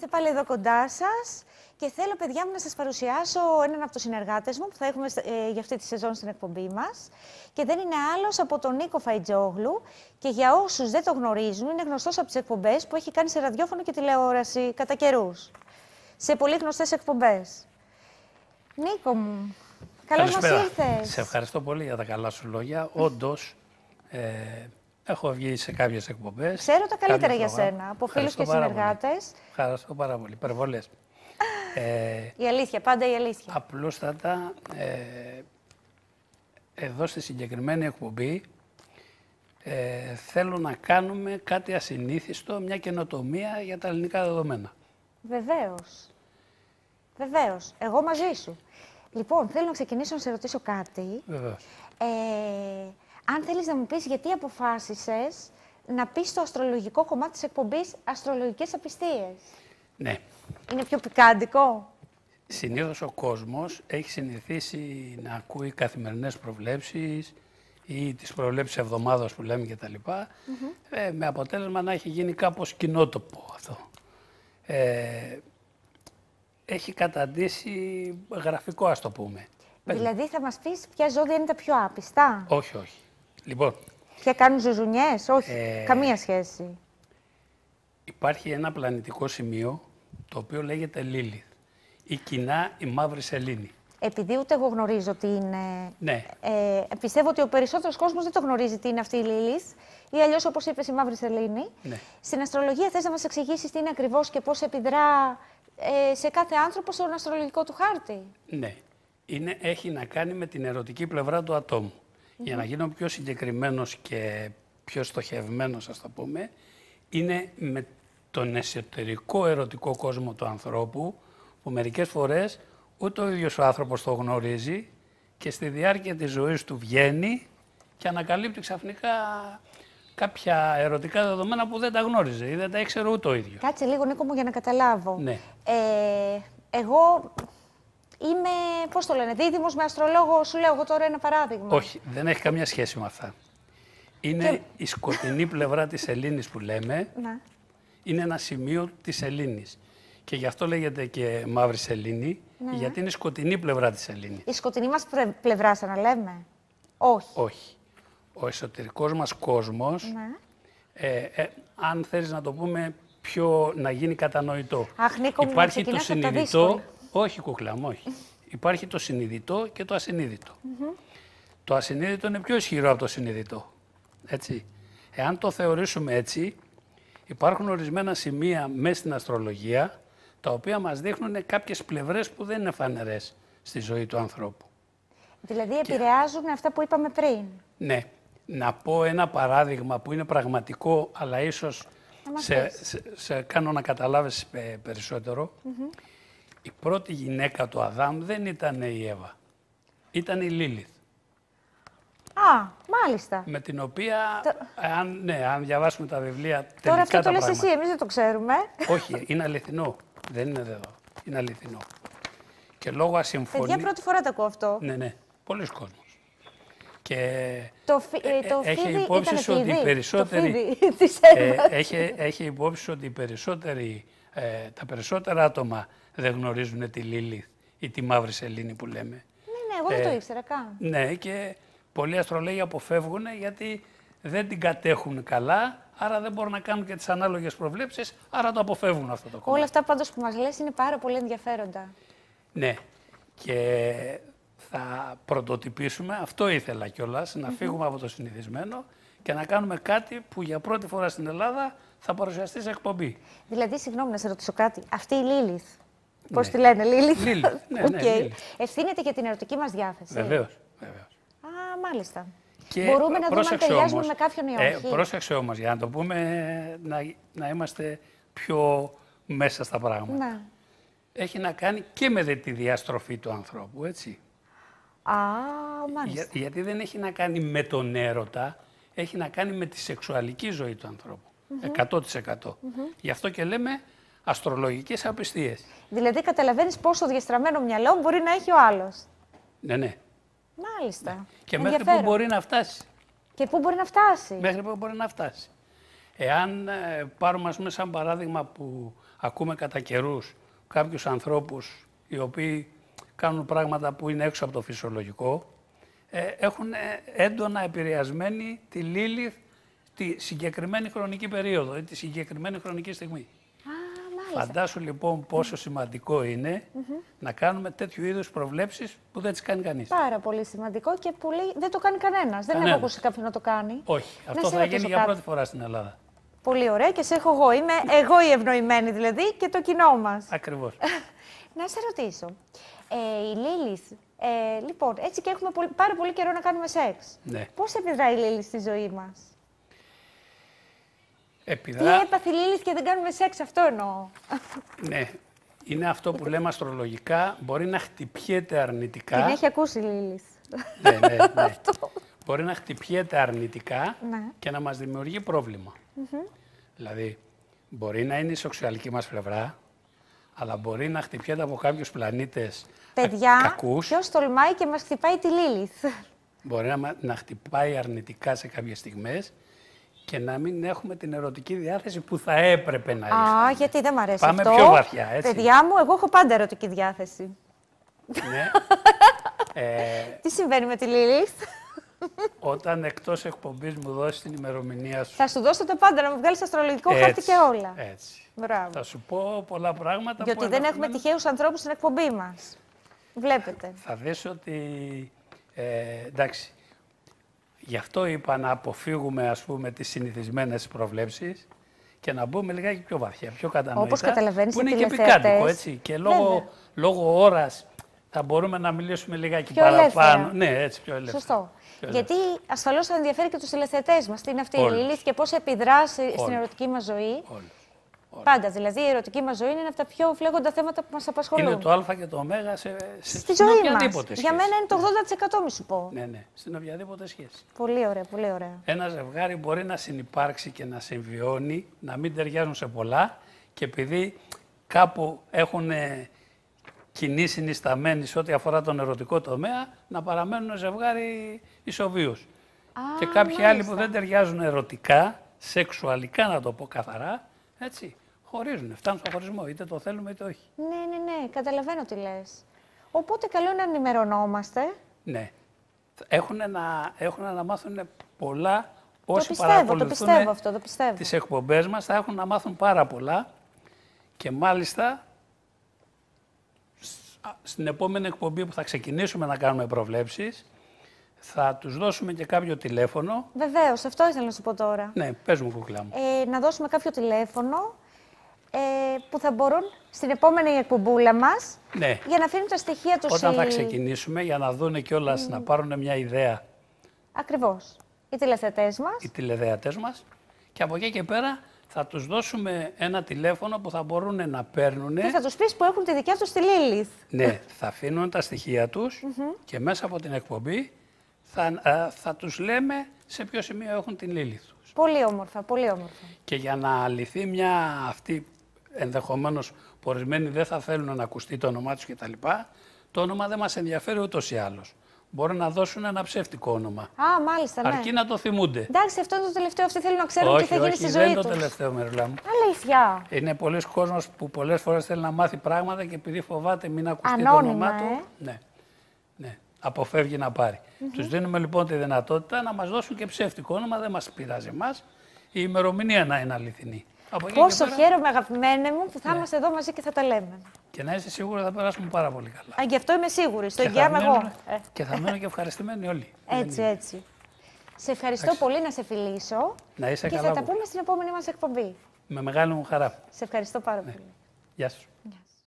Είμαστε πάλι εδώ κοντά σας και θέλω, παιδιά μου, να σας παρουσιάσω έναν από τους συνεργάτες μου που θα έχουμε για αυτή τη σεζόν στην εκπομπή μας. Και δεν είναι άλλος από τον Νίκο Φαϊτζόγλου. Και για όσους δεν το γνωρίζουν, είναι γνωστός από τις εκπομπές που έχει κάνει σε ραδιόφωνο και τηλεόραση κατά καιρούς. Σε πολύ γνωστές εκπομπές. Νίκο μου, καλώς μας ήρθες. Σε ευχαριστώ πολύ για τα καλά σου λόγια. Όντως, έχω βγει σε κάποιες εκπομπές. Ξέρω τα καλύτερα για σένα, από φίλους και συνεργάτες. Ευχαριστώ πάρα πολύ. Υπερβολές. Η αλήθεια, πάντα η αλήθεια. Απλούστατα, εδώ στη συγκεκριμένη εκπομπή θέλω να κάνουμε κάτι ασυνήθιστο, μια καινοτομία για τα ελληνικά δεδομένα. Βεβαίως. Βεβαίως. Εγώ μαζί σου. Λοιπόν, θέλω να ξεκινήσω να σε ρωτήσω κάτι. Βεβαίως. Αν θέλεις να μου πεις γιατί αποφάσισες να πεις στο αστρολογικό κομμάτι της εκπομπής αστρολογικές απιστίες. Ναι. Είναι πιο πικάντικο. Συνήθως ο κόσμος έχει συνηθίσει να ακούει καθημερινές προβλέψεις ή τις προβλέψεις εβδομάδας που λέμε κτλ. Με αποτέλεσμα να έχει γίνει κάπως κοινότοπο αυτό. Έχει καταντήσει γραφικό, ας το πούμε. Δηλαδή θα μας πεις ποια ζώδια είναι τα πιο άπιστα. Όχι, όχι. Λοιπόν, Ποια κάνουν ζουζουνιές. Όχι, καμία σχέση. υπάρχει ένα πλανητικό σημείο το οποίο λέγεται Λίλιθ. Η κοινά η μαύρη σελήνη. Επειδή ούτε εγώ γνωρίζω τι είναι. Ναι. Πιστεύω ότι ο περισσότερος κόσμος δεν το γνωρίζει τι είναι αυτή η Λίλιθ. Ή αλλιώς, όπως είπες, η μαύρη σελήνη. Ναι. Στην αστρολογία θες να μας εξηγήσεις τι είναι ακριβώς και πώς επιδρά σε κάθε άνθρωπο στον αστρολογικό του χάρτη. Ναι. Έχει να κάνει με την ερωτική πλευρά του ατόμου. Για να γίνω πιο συγκεκριμένος και πιο στοχευμένος, ας το πούμε, είναι με τον εσωτερικό ερωτικό κόσμο του ανθρώπου, που μερικές φορές ούτε ο ίδιος ο άνθρωπος το γνωρίζει και στη διάρκεια της ζωής του βγαίνει και ανακαλύπτει ξαφνικά κάποια ερωτικά δεδομένα που δεν τα γνώριζε ή δεν τα ήξερε ούτε ο ίδιος. Κάτσε λίγο, Νίκο μου, για να καταλάβω. Ναι. Εγώ είμαι, πώς το λένε, δίδυμος με αστρολόγο, σου λέω εγώ τώρα ένα παράδειγμα. Όχι, δεν έχει καμία σχέση με αυτά. Είναι η σκοτεινή πλευρά της σελήνης που λέμε. Να. Είναι ένα σημείο της σελήνης. Και γι' αυτό λέγεται και μαύρη σελήνη, γιατί είναι η σκοτεινή πλευρά της σελήνης. Η σκοτεινή μας πλευρά, σαν να λέμε. Όχι. Όχι. Ο εσωτερικός μας κόσμος, αν θέλεις να το πούμε πιο να γίνει κατανοητό. Αχ, Νίκο μου, υπάρχει το συνειδητό. Όχι, κούκλα μου, όχι. Υπάρχει το συνειδητό και το ασυνείδητο. Το ασυνείδητο είναι πιο ισχυρό από το συνειδητό. Έτσι. Εάν το θεωρήσουμε έτσι, υπάρχουν ορισμένα σημεία μέσα στην αστρολογία, τα οποία μας δείχνουν κάποιες πλευρές που δεν είναι φανερές στη ζωή του ανθρώπου. Δηλαδή επηρεάζουν αυτά που είπαμε πριν. Ναι. Να πω ένα παράδειγμα που είναι πραγματικό, αλλά ίσως σε κάνω να καταλάβεις περισσότερο. Η πρώτη γυναίκα του Αδάμ δεν ήταν η Εύα. Ήταν η Λίλιθ. Α, μάλιστα. Με την οποία, αν διαβάσουμε τα βιβλία, τώρα αυτό το τα λες πράγματα. εσύ, εμείς δεν το ξέρουμε. Όχι, είναι αληθινό. Δεν είναι εδώ. Είναι αληθινό. Και λόγω ασυμφωνίας... Παιδιά, πρώτη φορά το ακούω αυτό. Ναι. Πολλοί κόσμος. Και το έχει φίδι υπόψη ήταν σου ότι οι περισσότεροι... έχει υπόψη ότι τα περισσότερα άτομα δεν γνωρίζουν τη Λίλιθ ή τη μαύρη σελήνη που λέμε. Ναι, εγώ δεν το ήξερα καν. Ναι, και πολλοί αστρολόγοι αποφεύγουν γιατί δεν την κατέχουν καλά, άρα δεν μπορούν να κάνουν και τις ανάλογες προβλέψεις, άρα το αποφεύγουν αυτό το κομμάτι. Όλα αυτά πάντως που μας λες είναι πάρα πολύ ενδιαφέροντα. Ναι, και θα πρωτοτυπήσουμε, αυτό ήθελα κιόλας, να φύγουμε από το συνηθισμένο και να κάνουμε κάτι που για πρώτη φορά στην Ελλάδα θα παρουσιαστεί σε εκπομπή. Δηλαδή, συγγνώμη να σε ρωτήσω κάτι, αυτή η Λίλιθ, πώς τη λένε, Λίλιθ. Ναι, Λίλιθ. Ευθύνεται για την ερωτική μας διάθεση. Βεβαίως. Α, μάλιστα. Και μπορούμε να δούμε αν ταιριάζουμε με κάποιον ή όχι. Πρόσεξε όμως, για να το πούμε, να είμαστε πιο μέσα στα πράγματα. Ναι. Έχει να κάνει και με τη διαστροφή του ανθρώπου, έτσι. Α, μάλιστα. Γιατί δεν έχει να κάνει με τον έρωτα, έχει να κάνει με τη σεξουαλική ζωή του ανθρώπου. 100%. Γι' αυτό και λέμε αστρολογικές απιστίες. Δηλαδή καταλαβαίνεις πόσο διαστραμμένο μυαλό μπορεί να έχει ο άλλος. Ναι. Μάλιστα. Και μέχρι πού μπορεί να φτάσει. Και πού μπορεί να φτάσει. Μέχρι πού μπορεί να φτάσει. Εάν πάρουμε, ας πούμε, σαν παράδειγμα που ακούμε κατά καιρούς κάποιους ανθρώπους οι οποίοι κάνουν πράγματα που είναι έξω από το φυσιολογικό, έχουν έντονα επηρεασμένη τη Λίλιθ τη συγκεκριμένη χρονική περίοδο ή τη συγκεκριμένη χρονική στιγμή. Φαντάσου λοιπόν πόσο σημαντικό είναι να κάνουμε τέτοιου είδους προβλέψεις που δεν τις κάνει κανείς. Πάρα πολύ σημαντικό και δεν το κάνει κανένας. Δεν έχω ακούσει κάποιον να το κάνει. Όχι. Αυτό θα γίνει για πρώτη φορά στην Ελλάδα. Πολύ ωραία και σε έχω εγώ. Είμαι εγώ η ευνοημένη δηλαδή και το κοινό μας. Ακριβώς. Να σε ρωτήσω. Η Λίλιθ, λοιπόν, έτσι και έχουμε πάρα πολύ καιρό να κάνουμε σεξ. Ναι. Πώς επιδράει η Λίλιθ στη ζωή μας? Τι έπαθε η Λίλιθ και δεν κάνουμε σεξ, αυτό εννοώ. Ναι. Είναι αυτό που λέμε αστρολογικά, μπορεί να χτυπιέται αρνητικά. Την έχει ακούσει η Λίλιθ. Ναι. Μπορεί να χτυπιέται αρνητικά και να μας δημιουργεί πρόβλημα. Δηλαδή, μπορεί να είναι η σεξουαλική μας πλευρά, αλλά μπορεί να χτυπιέται από κάποιους πλανήτες κακούς. Ποιος τολμάει και μας χτυπάει τη Λίλιθ? Μπορεί να χτυπάει αρνητικά σε κάποιες στιγμές και να μην έχουμε την ερωτική διάθεση που θα έπρεπε να έχουμε. Γιατί δεν μ' αρέσει Πάμε αυτό. πιο βαθιά, έτσι. Παιδιά μου, εγώ έχω πάντα ερωτική διάθεση. Ναι. Τι συμβαίνει με τη Λίλιθ? Όταν εκτός εκπομπής μου δώσεις την ημερομηνία σου. Θα σου δώσω τα πάντα, να μου βγάλεις αστρολογικό χάρτη και όλα. Έτσι. Μπράβο. Θα σου πω πολλά πράγματα. Γιατί δεν έχουμε τυχαίους ανθρώπους στην εκπομπή μας. Βλέπετε. Θα δεις ότι, εντάξει, γι' αυτό είπα να αποφύγουμε, ας πούμε, τις συνηθισμένες προβλέψεις και να μπούμε λιγάκι πιο βαθιά, πιο κατανοητά. Όπως καταλαβαίνεις, που είναι οι και τηλεθεατές. πικάντικο, έτσι. Και λόγω ώρας θα μπορούμε να μιλήσουμε λιγάκι πιο παραπάνω. Ελεύθερα. Ναι, έτσι, πιο ελεύθερα. Σωστό. Γιατί ασφαλώς θα ενδιαφέρει και τους τηλεθεατές μας. Τι είναι αυτή η Λίλιθ και πώς επιδράσει στην ερωτική μας ζωή. Πάντα. Δηλαδή, η ερωτική μας ζωή είναι ένα από τα πιο φλέγοντα θέματα που μας απασχολούν. Είναι το Α και το Ω στη ζωή μας. σχέση. Για μένα είναι το 80%, μη σου πω. Ναι, στην οποιαδήποτε σχέση. Πολύ ωραία, πολύ ωραία. Ένα ζευγάρι μπορεί να συνυπάρξει και να συμβιώνει, να μην ταιριάζουν σε πολλά και επειδή κάπου έχουν κοινή συνισταμένη σε ό,τι αφορά τον ερωτικό τομέα, να παραμένουν ζευγάρι ισοβίους. Και κάποιοι άλλοι που δεν ταιριάζουν ερωτικά, σεξουαλικά να το πω καθαρά, έτσι, χωρίζουν, φτάνουν στο χωρισμό, είτε το θέλουμε είτε όχι. Ναι, καταλαβαίνω τι λες. Οπότε καλό είναι να ενημερωνόμαστε. Ναι. Έχουν να μάθουν πολλά όσοι παρακολουθούν τις εκπομπές μας, θα έχουν να μάθουν πάρα πολλά και μάλιστα στην επόμενη εκπομπή που θα ξεκινήσουμε να κάνουμε προβλέψεις, θα τους δώσουμε και κάποιο τηλέφωνο. Βεβαίως, αυτό ήθελα να σου πω τώρα. Ναι, πες μου, κούκλα μου. Να δώσουμε κάποιο τηλέφωνο που θα μπορούν στην επόμενη εκπομπούλα μας για να αφήνουν τα στοιχεία τους. Όταν θα ξεκινήσουμε, για να δούνε κιόλας, να πάρουν μια ιδέα. Ακριβώς. Οι τηλεθεατές μας. Οι τηλεθεατές μας. Και από εκεί και πέρα θα τους δώσουμε ένα τηλέφωνο που θα μπορούν να παίρνουν. Και θα τους πεις που έχουν τη δικιά τους τη Λίλιθ. Ναι, θα αφήνουν τα στοιχεία τους και μέσα από την εκπομπή θα τους λέμε σε ποιο σημείο έχουν την Λίλιθ τους. Πολύ όμορφα, πολύ όμορφα. Και για να λυθεί μια αυτή, ενδεχομένως που ορισμένοι δεν θα θέλουν να ακουστεί το όνομά τους κτλ. Το όνομα δεν μας ενδιαφέρει ούτως ή άλλως. Μπορεί να δώσουν ένα ψεύτικο όνομα. Μάλιστα, ναι. Αρκεί να το θυμούνται. Εντάξει, αυτό είναι το τελευταίο. Αυτοί θέλουν να ξέρουν τι θα γίνει στη ζωή τους. Όχι, δεν είναι το τελευταίο, Μερουλά μου. Αλήθεια. Είναι πολλοί κόσμος που πολλές φορές θέλει να μάθει πράγματα και επειδή φοβάται μην ακουστεί το όνομά του. Ναι, αποφεύγει να πάρει. Τους δίνουμε λοιπόν τη δυνατότητα να μας δώσουν και ψεύτικο όνομα, δεν μας πειράζει εμάς. Η ημερομηνία να είναι αληθινή. Πόσο χαίρομαι, αγαπημένε μου, που θα είμαστε εδώ μαζί και θα τα λέμε. Και να είστε σίγουροι θα περάσουμε πάρα πολύ καλά. Γι' αυτό είμαι σίγουρη. Στο εγγυάμαι εγώ. Και θα μένω και ευχαριστημένοι όλοι. Έτσι. Σε ευχαριστώ πολύ, να σε φιλήσω. Να είσαι καλά. Και θα τα πούμε στην επόμενη μας εκπομπή. Με μεγάλη μου χαρά. Σε ευχαριστώ πάρα πολύ. Γεια σου.